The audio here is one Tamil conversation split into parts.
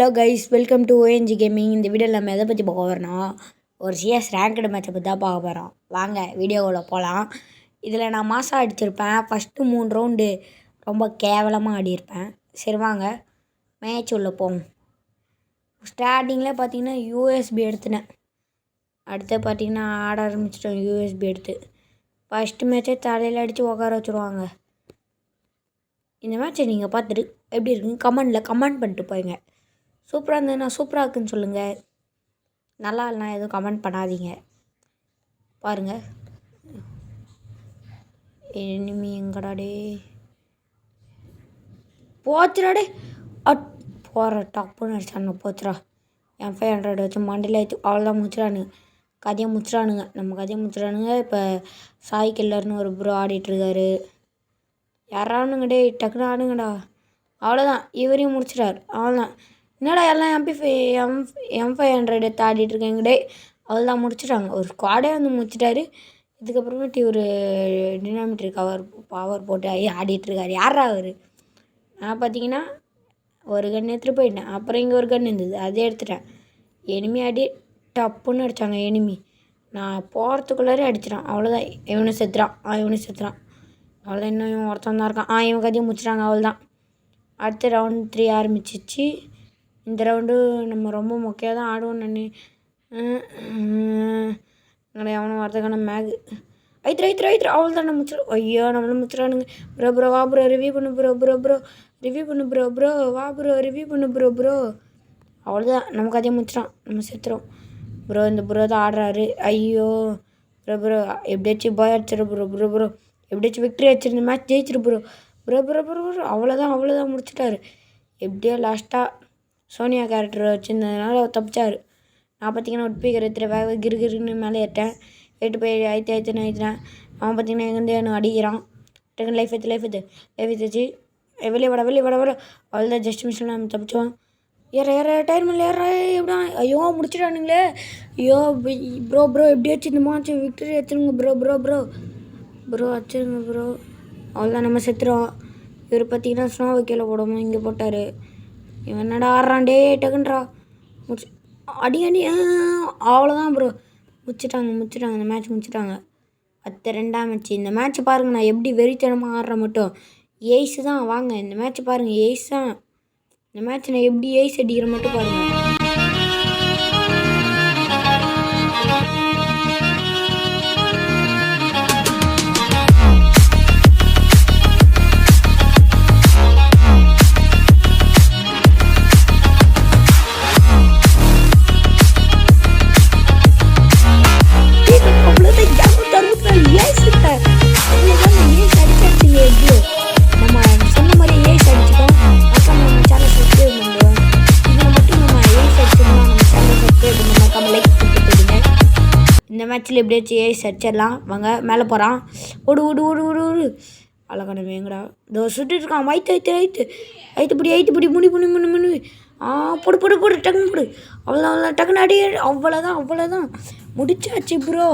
Hello guys, welcome to ONG gaming. இந்த வீடியோவில் நம்ம எதை பற்றி பார்க்க போகிறோம்னா, ஒரு சிஎஸ் ரேங்க்டு மேட்சை பற்றி தான் பார்க்க போகிறோம். வாங்க வீடியோவில் போகலாம். இதில் நான் மாதம் அடிச்சிருப்பேன். ஃபஸ்ட்டு 3 ரவுண்டு ரொம்ப கேவலமாக ஆடியிருப்பேன். சரி வாங்க மேட்ச் உள்ள போவோம். ஸ்டார்டிங்கில் பார்த்தீங்கன்னா யூஎஸ்பி எடுத்துனேன். அடுத்து பார்த்தீங்கன்னா ஆட ஆரம்பிச்சிட்டோம் யூஎஸ்பி எடுத்து. ஃபஸ்ட்டு மேட்ச்சே தலையில் அடித்து உட்கார வச்சுருவாங்க. இந்த மேட்ச்சை நீங்கள் பார்த்துட்டு எப்படி இருக்குன்னு கமெண்ட் பண்ணிட்டு போயிங்க. சூப்பராக இருந்ததுன்னா சூப்பராக இருக்குன்னு சொல்லுங்கள். நல்லா இல்லைனா எதுவும் கமெண்ட் பண்ணாதீங்க. பாருங்கள் எனிமி எங்கடாடே போச்சுடாடே போகிற டப்புன்னு அடிச்சானுங்க. போச்சுடா M500 வச்சு மண்டியில் ஏற்றி அவ்வளோதான் முடிச்சிடானுங்க. கதையை முடிச்சிடானுங்க. நம்ம கதையை முடிச்சிடானுங்க. இப்போ சாய் கில்லர்னு ஒரு ப்ரோ ஆடிட்டுருக்காரு. யாரானுங்கடே டக்குன்னு ஆடுங்கடா. அவ்வளோதான் இவரையும் முடிச்சிட்டார். அவ்வளோதான். என்னடா எல்லாம் M500 எடுத்து ஆடிட்டுருக்கேங்கடே. அவ்வளோதான் முடிச்சிட்டாங்க. ஒரு ஸ்குவாடே வந்து முடிச்சிட்டாரு. இதுக்கப்புறமேட்டு ஒரு டினாமிட்டர் பவர் போட்டு ஆடிட்டுருக்காரு. யாரா அவர்? நான் பார்த்தீங்கன்னா ஒரு கன் எடுத்துகிட்டு போயிட்டேன். அப்புறம் இங்கே ஒரு கன் இருந்தது, அதே எடுத்துட்டேன். எனிமி ஆடி டப்புன்னு அடித்தாங்க எனிமி. நான் போகிறதுக்குள்ளாரே அடிச்சிட்டான். அவ்வளோதான் இவனு செத்துறான். அவ்வளோதான். இன்னும் இவன் ஒருத்தன் தான் இருக்கான். இவன் கதையும் முடிச்சிட்டாங்க. அவ்வளோதான். அடுத்த ரவுண்ட் 3 ஆரம்பிச்சிச்சு. இந்த ரவுண்டு நம்ம ரொம்ப மொக்கையாக தான் ஆடுவோம். நான் அவனை வரதுக்கான மேகு ஐத்து அவ்வளோதான். நம்ம முடிச்சிடும். ஐயோ நம்மளும் முடிச்சிடானுங்க. ப்ரோ வா ப்ரோ ரிவ்யூ பண்ணு ப்ரோ ரிவ்யூ பண்ணு ப்ரோ வா ப்ரோ ரிவ்யூ பண்ணு ப்ரோ. அவ்வளோதான் நமக்கு அதே முடிச்சிடான். நம்ம செத்துறோம். ப்ரோ இந்த ப்ரோ தான் ஆடுறாரு. ஐயோ ப்ரோ எப்படியாச்சும் பாய் அடிச்சிடு ப்ரோ எப்படியாச்சும் விக்ட்ரி அடிச்சிருந்த மேட்ச் ஜெயிச்சிரு ப்ரோ. அவ்வளோதான் முடிச்சிட்டாரு. எப்படியோ லாஸ்ட்டாக சோனியா கேரக்டர் வச்சுருந்ததுனால தப்பிச்சார். நான் பார்த்தீங்கன்னா ஒரு ஸ்பீக்கர் எடுத்துகிட்டு கிருன்னு மேலே ஏற்றேன். போய் ஐத்துன்னு ஐத்துனேன். அவன் பார்த்தீங்கன்னா எங்கேருந்து எனக்கு அடிக்கிறான். டக்குன்னு லைஃப் ஏற்றி வெளியே வர அவ்வளோதான். ஜஸ்ட் மிஷின் நம்ம தப்பிச்சோம். ஏற டயர் மேலே எப்படா. ஐயோ முடிச்சிட்டானுங்களே. ஐயோ ப்ரோ எப்படியாச்சும் இந்த மாச்சு விக்டரி எடுத்துருங்க ப்ரோ வச்சுருங்க ப்ரோ. அவ்வளோதான் நம்ம செத்துறோம். இவர் பார்த்தீங்கன்னா ஸ்னோவை கீழே போடாமல் இங்கே போட்டார். இவன் என்னடா ஆடுறான்டே டக்குன்றா அடி அவ்வளோதான் ப்ரோ முடிச்சிட்டாங்க. இந்த மேட்ச் முடிச்சிட்டாங்க. 2ஆம் மேட்ச். இந்த மேட்ச் பாருங்கள். நான் எப்படி வெறித்தனமாக ஆடுறேன் மட்டும். எய்ஸு தான். வாங்க இந்த மேட்ச் பாருங்கள். எய்ஸ் தான். இந்த மேட்ச் நான் எப்படி எய்ஸ் அடிக்கிற மட்டும் பாருங்கள். இந்த மேட்ச்சில் எப்படியாச்சும் ஏஸ் அடிச்சிடலாம். வாங்க மேலே போகிறான். ஓடு அழகான வேங்கடா. இதோ சுட்டு இருக்கான். ஐத்து பிடி முடி போடு டக்குன்னு போடு. அவ்வளோதான் டக்குன்னு அடி. அவ்வளோதான் முடிச்சாச்சு ப்ரோ.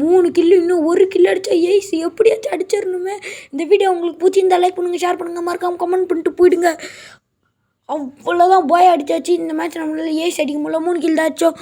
3 கில்லு இன்னும் 1 கில்லு அடித்தா ஏஸ் எப்படியாச்சும் அடிச்சிடணுமே. இந்த வீடியோ உங்களுக்கு பிடிச்சிருந்தா லைக் பண்ணுங்கள், ஷேர் பண்ணுங்கள், மறக்காமல் கமெண்ட் பண்ணிட்டு போயிடுங்க. அவ்வளோதான் பாய் அடித்தாச்சு. இந்த மேட்ச் நம்மளால் ஏஸ் அடிக்க முடியல. 3 கில் தான் அடித்தோம்.